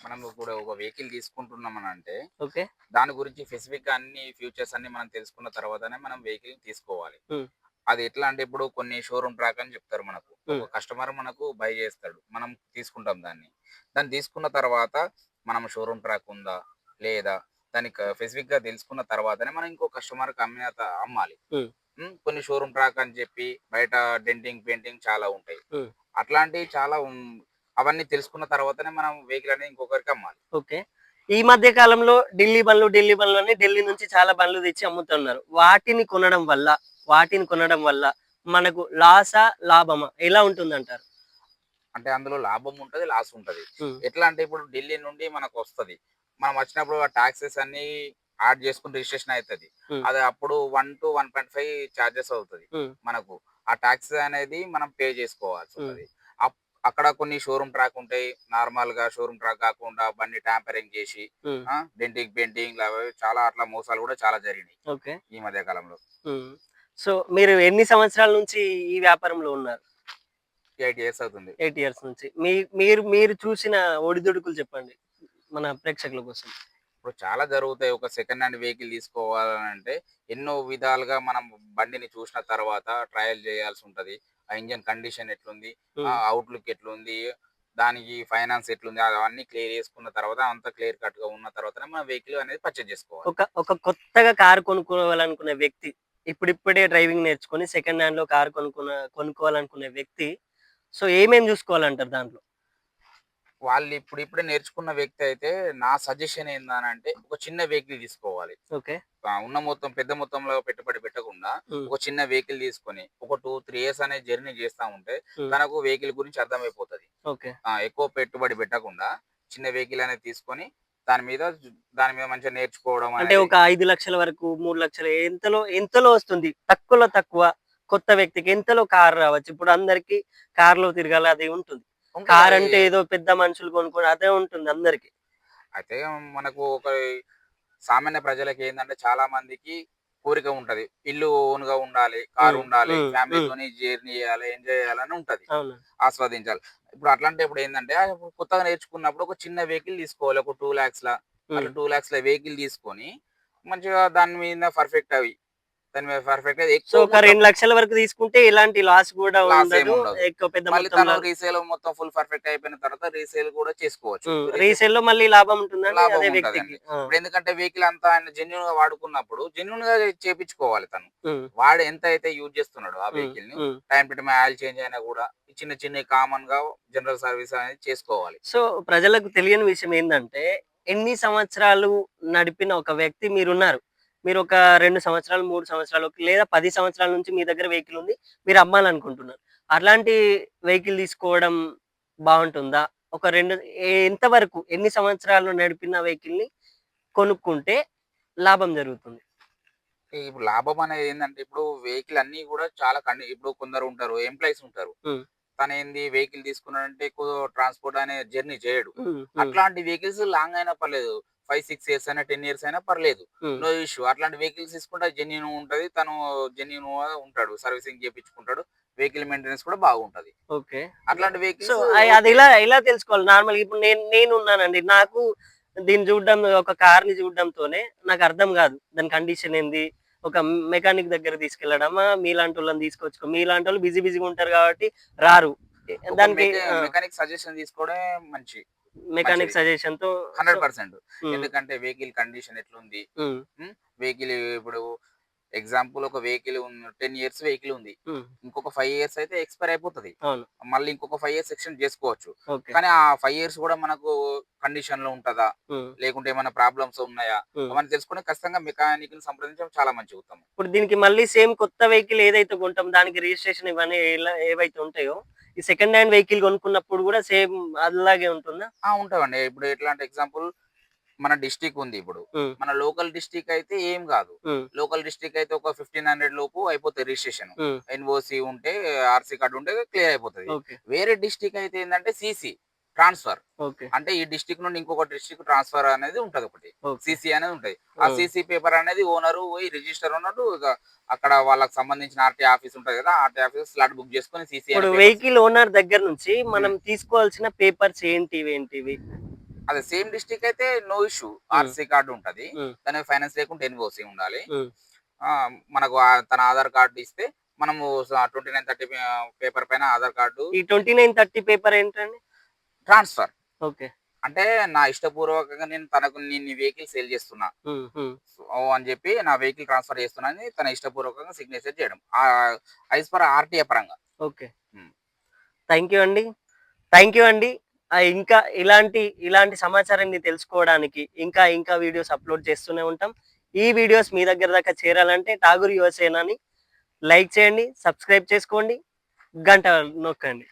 మనం ఇప్పుడు ఒక వెహికల్ తీసుకుంటున్నామనంటే, ఓకే. దాని గురించి స్పెసిఫిక్‌గా అన్ని ఫ్యూచర్స్ అన్నీ మనం తెలుసుకున్న తర్వాతనే మనం వెహికల్‌ని తీసుకోవాలి. హ్మ్. అది ఎట్లా అంటే ఇప్పుడు కొన్ని షోరూమ్ ట్రాక్ అని చెప్తారు మనకు. హ్మ్. ఒక కస్టమర్ మనకు బై చేస్తాడు. మనం తీసుకుంటాం దాన్ని. దాన్ని తీసుకున్న తర్వాత మనం షోరూమ్ ట్రాక్ ఉందా? లేదా? దాన్ని స్పెసిఫిక్‌గా తెలుసుకున్న తర్వాతనే మనం ఇంకో కస్టమర్‌కి అమ్మాలి. హ్మ్. కొన్ని షోరూమ్ ట్రాక్ అని చెప్పి బయట డెంటింగ్, పెయింటింగ్ చాలా ఉంటాయి. హ్మ్. అట్లాంటివి చాలా అవన్నీ తెలుసుకున్న తర్వాతనే మనం వెహికల్ అనేది ఇంకొకరికి అమ్మాలి. ఓకే. ఈ మధ్య కాలంలో ఢిల్లీ బండ్లు అని ఢిల్లీ నుంచి చాలా బండ్లు తెచ్చి అమ్ముతున్నారు. వాటిని కొనడం వల్ల మనకు లాసా? లాభమా? ఎలా ఉంటుందంటారు? అంటే అందులో లాభం ఉంటది, లాస్ ఉంటది. హ్మ్. ఎట్లా అంటే ఇప్పుడు ఢిల్లీ నుండి మనకొస్తది. మనం వచ్చినప్పుడు ఆ టాక్సెస్ అన్నీ యాడ్ చేసుకొని రిజిస్ట్రేషన్ అయితది. హ్మ్. అది అప్పుడు 1-1.5 చార్జెస్ అవుతది హ్మ్. మనకు. ఆ టాక్స్ అనేది మనం పే హ్మ్. చేసుకోవాల్సుంటది. అప్ అక్కడ కొన్ని షోరూమ్ ట్రాక్ ఉంటాయి. నార్మల్‌గా షోరూమ్ ట్రాక్ కాకుండా బండి ట్యాంపరింగ్ చేసి హ్మ్. డెంటింగ్, పెయింటింగ్ చాలా అట్లా మోసాలు కూడా చాలా జరిగినాయి ఓకే. ఈ మధ్య కాలంలో. హ్మ్. సో, మీరు ఎన్ని సంవత్సరాల నుంచి ఈ వ్యాపారంలో ఉన్నారు? 8 ఇయర్స్ అవుతుంది. 8 ఇయర్స్ నుంచి. మీరు మీరు చూసిన ఒడిదుడుకులు చెప్పండి. మన ప్రేక్షకుల కోసం. ఇప్పుడు చాలా జరుగుతాయి. ఒక సెకండ్ హ్యాండ్ వెహికల్ తీసుకోవాలనంటే ఎన్నో విధాలుగా మనం బండిని చూసిన తర్వాత ట్రయల్ చేయాల్సుంటది. ఆ ఇంజిన్ కండిషన్ ఎట్లుంది? హ్మ్. అవుట్‌లుక్ ఎట్లుంది? దానికి ఫైనాన్స్ ఎట్లుంది? అవన్నీ క్లియర్ చేసుకున్న తర్వాత అంతా క్లియర్ కట్‌గా ఉన్న తర్వాతనే మనం వెహికల్ అనేది పర్చేజ్ చేసుకోవాలి. ఒక కొత్తగా కారు కొనుక్కోవాలనుకునే వ్యక్తి, ఇప్పుడిప్పుడే డ్రైవింగ్ నేర్చుకొని సెకండ్ హ్యాండ్‌లో కారు కొనుక్కోవాలనుకునే వ్యక్తి, సో, ఏమేమి జూసుకోవాలంటారు దాంట్లో? వాళ్ళు ఇప్పుడిప్పుడే నేర్చుకున్న వ్యక్తి అయితే నా సజెషన్ ఏందనంటే ఒక చిన్న వెహికల్ తీసుకోవాలి. ఓకే. ఉన్న మొత్తం పెద్ద మొత్తంలో పెట్టుబడి పెట్టకుండా, హ్మ్. ఒక చిన్న వెహికల్ తీసుకొని, ఒక 2, 3 ఇయర్స్ అనే జర్నీ చేస్తా ఉంటే, హ్మ్. తనకు వెహికల్ గురించి అర్థమైపోతది. ఓకే. ఎక్కువ పెట్టుబడి పెట్టకుండా, చిన్న వెహికల్ అనేది తీసుకొని, దాని మీద దాని మీద మంచిగా నేర్చుకోవడం అంటే అనేది ఒక 5,00,000 వరకు, 3,00,000 ఎంతలో వస్తుంది? తక్కువలో తక్కువ కొత్త వ్యక్తికి ఎంతలో కారు రావచ్చు? ఇప్పుడు అందరికి కార్‌లో తిరగాలి అది ఉంటుంది. ఉంటది. అది కారంటే ఏదో పెద్ద మనుషులు కొనుక్కోవడం అదే ఉంటుంది అందరికి. అయితే మనకు ఒక సామాన్య ప్రజలకేందంటే చాలా మందికి కోరిక ఉంటది. ఇల్లు ఓన్‌గా ఉండాలి, కారు హ్మ్. ఉండాలి, హ్మ్. హ్మ్. ఫ్యామిలీతోని జర్నీ చేయాలి, ఎంజాయ్ చేయాలని ఉంటది. అవును. ఆస్వాదించాలి. ఇప్పుడు అట్లాంటప్పుడు ఏందంటే కొత్తగా నేర్చుకున్నప్పుడు ఒక చిన్న వెహికల్ తీసుకోవాలి. ఒక 2,00,000ల అట్లా హ్మ్. 2,00,000ల వెహికల్ తీసుకొని మంచిగా దాని మీద పర్ఫెక్ట్‌గా సో, ఎక్కువ ఒక మొత్తం 2,00,000 వరకు తీసుకుంటే ఎలాంటి లాస్ గూడా లాస్ ఉండదు. ఏముండదు. ఎక్కువ పెద్ద మళ్ళీ తను మొత్తంలో రీసేల్ మొత్తం ఫుల్ పర్ఫెక్ట్ అయిపోయిన తర్వాత రీసేల్ కూడా చేసుకోవచ్చు. హ్మ్. రీసేల్‌లో మళ్ళీ లాభం ఉంటుందండి లాభం అదే వ్యక్తికి. ఉంటదండి. ఆ! ఇప్పుడెందుకంటే వెహికల్ అంతా ఆయన జెన్యూన్‌గా వాడుకున్నప్పుడు జెన్యూన్‌గా చేపించుకోవాలి తను. హ్మ్. వాడు ఎంతైతే యూజ్ చేస్తున్నాడో ఆ హ్మ్. వెహికల్‌ని హ్మ్. Time to time oil change అయినా గూడా చిన్న చిన్నయి కామన్‌గా జనరల్ సర్వీస్ అనేది చేసుకోవాలి. సో, ప్రజలకు తెలియని విషయం ఏందంటే, ఎన్ని సంవత్సరాలు నడిపిన ఒక వ్యక్తి మీరున్నారు. మీరొక 2 సంవత్సరాలు, 3 సంవత్సరాలు లేదా 10 సంవత్సరాల నుంచి మీ దగ్గర వెహికల్ ఉంది. మీరు అమ్మాలనుకుంటున్నారు. అట్లాంటి వెహికల్ తీసుకోవడం బావుంటుందా? ఒక 2 ఎంత వరకు ఎన్ని సంవత్సరాలు నడిపిన వెహికల్‌ని కొనుక్కుంటే లాభం జరుగుతుంది? ఇప్పుడు లాభం అనేది ఏందంటే ఇప్పుడు వెహికల్ అన్నీ గూడా చాలా ఇప్పుడు కొందరు ఉంటారు. ఎంప్లాయీస్ ఉంటారు. హ్మ్. తనేంది వెహికల్ తీసుకున్నాడంటే ఎక్కువ ట్రాన్స్‌పోర్ట్ అనే జర్నీ చేయడు. హ్మ్. హ్మ్. అట్లాంటి వెహికల్స్ లాంగ్ అయినా పర్లేదు. 5, 6 ఇయర్స్ అయినా, 10 ఇయర్స్ అయినా పర్లేదు. హ్మ్. No issue. అట్లాంటి వెహికల్స్ తీసుకుంటే జెన్యూన్ ఉంటది. తను జెన్యూన్‌గా ఉంటాడు. సర్వీసింగ్ చేపించుకుంటాడు. వెహికల్ మెయింటెనెన్స్ కూడా బాగుంటది. ఓకే. అట్లాంటి సో, వెహికల్స్ అది ఓకే. ఎలా తెలుసుకోవాలి? నార్మల్‌గా ఇప్పుడు నేనున్నానండి. నాకు దీన్ని చూడడం ఒక కార్‌ని చూడడంతోనే నాకర్థం గాదు. దాని కండిషన్ ఏంది? ఒక మెకానిక్ దగ్గరకి తీసుకెళ్లడమా? మీలాంటోళ్ళని మీలాంటోళ్ళు బిజీ బిజీగా ఉంటారు కాబట్టి రారు. ఒక దానికి మెకానిక్ సజెషన్ తీసుకోవడమే మంచిది. మెకానిక్ సజెషన్‌తో సో 100%. హ్మ్. ఎందుకంటే వెహికల్ కండిషన్ ఎట్లుంది? హ్మ్. హ్మ్. వెహికల్ ఇప్పుడు ఎగ్జాంపుల్ ఒక 10 ఇయర్స్ వెహికల్ ఉంది. హ్మ్. ఇంకొక 5 ఇయర్స్ అయితే ఎక్స్‌పైర్ అయిపోతది. అవును. మళ్ళీ ఇంకొక 5 ఇయర్స్ ఎక్స్‌టెండ్ చేసుకోవచ్చు. ఓకే. కానీ ఆ 5 ఇయర్స్ కూడా మనకు కండిషన్‌లో ఉంటదా? హ్మ్. లేకుంటే ఏమైనా ప్రాబ్లమ్స్ ఉన్నాయా? హ్మ్. అవన్నీ తెలుసుకొని ఖచ్చితంగా మెకానిక్‌ని సంప్రదించడం చాలా మంచి ఉత్తమం. ఇప్పుడు దీనికి మళ్ళీ సేమ్ కొత్త వెహికల్ ఏదైతే కొంటాం దానికి రిజిస్ట్రేషన్ ఇవన్నీ ఏవైతే ఉంటాయో, ఈ సెకండ్ హ్యాండ్ వెహికల్ కొనుక్కున్నప్పుడు గూడా సేమ్ అలాగే ఉంటుందా? ఉంటామండి. ఇప్పుడు ఎట్లా అంటే ఎగ్జాంపుల్ మన డిస్ట్రిక్ట్ ఉంది ఇప్పుడు. హ్మ్. మన లోకల్ డిస్ట్రిక్ట్ అయితే ఏం గాదు. హ్మ్. లోకల్ డిస్ట్రిక్ట్ అయితే ఒక 1500 లోపు అయిపోతది రిజిస్ట్రేషన్. హ్మ్. ఎన్‌ఓసీ ఉంటే, ఆర్‌సీ కార్డ్ ఉంటే క్లియర్ అయిపోతది. ఓకే. వేరే డిస్ట్రిక్ట్ అయితే ఏందంటే సీసీ ట్రాన్స్‌ఫర్. ఓకే. అంటే ఈ డిస్ట్రిక్ట్ నుండి ఇంకొక డిస్ట్రిక్ట్ ట్రాన్స్‌ఫర్ అనేది ఉంటదొకటి. ఓకే. సీసీ అనేది ఉంటది. ఆ హ్మ్. సీసీ పేపర్ అనేది ఓనరు పోయి రిజిస్టర్ ఉన్నట్టు ఇక అక్కడ వాళ్ళకి సంబంధించిన ఆర్‌టీ ఆఫీస్ ఉంటది కదా! ఆర్‌టీ ఆఫీస్‌లో స్లాట్ బుక్ చేసుకొని సీసీ ఇప్పుడు అనే పేపర్స్ వెహికల్ ఓనర్ దగ్గర నుంచి మనం హ్మ్. తీసుకోవాల్సిన పేపర్స్ ఏంటివేంటివి? అదే సేమ్ డిస్ట్రిక్ట్ అయితే నో ఇష్యూ. హ్మ్. ఆర్‌సీ కార్డ్ ఉంటది. హ్మ్. దానికి ఫైనాన్స్ లేకుంటే ఎన్‌ఓసీ ఉండాలి. హ్మ్. మనకు తన ఆధార్ కార్డ్ ఇస్తే మనము 29, 30 పేపర్ పైన ఆధార్ కార్డు ఈ 29, 30 పేపర్ ఏంటండి? ట్రాన్స్‌ఫర్. ఓకే. అంటే నా ఇష్టపూర్వకంగా నేను ఈ వెహికల్ సేల్ చేస్తున్నా. హ్మ్. హ్మ్. అని చెప్పి నా వెహికల్ ట్రాన్స్‌ఫర్ చేస్తున్నా అని తన ఇష్టపూర్వకంగా సిగ్నేచర్ చేయడం. యాస్ పర్ ఆర్‌టీఏ పరంగా. ఓకే. హ్మ్. థాంక్ యూ అండి. థాంక్ యూ అండి. ఇంకా ఇలాంటి సమాచారాన్ని తెలుసుకోవడానికి ఇంకా వీడియోస్ అప్‌లోడ్ చేస్తూనే ఉంటాం. ఈ వీడియోస్ మీ దగ్గర దాకా చేరాలంటే 'ఠాగూర్ యువసేన'ని లైక్ చేయండి, సబ్స్క్రైబ్ చేసుకోండి, గంట నొక్కండి.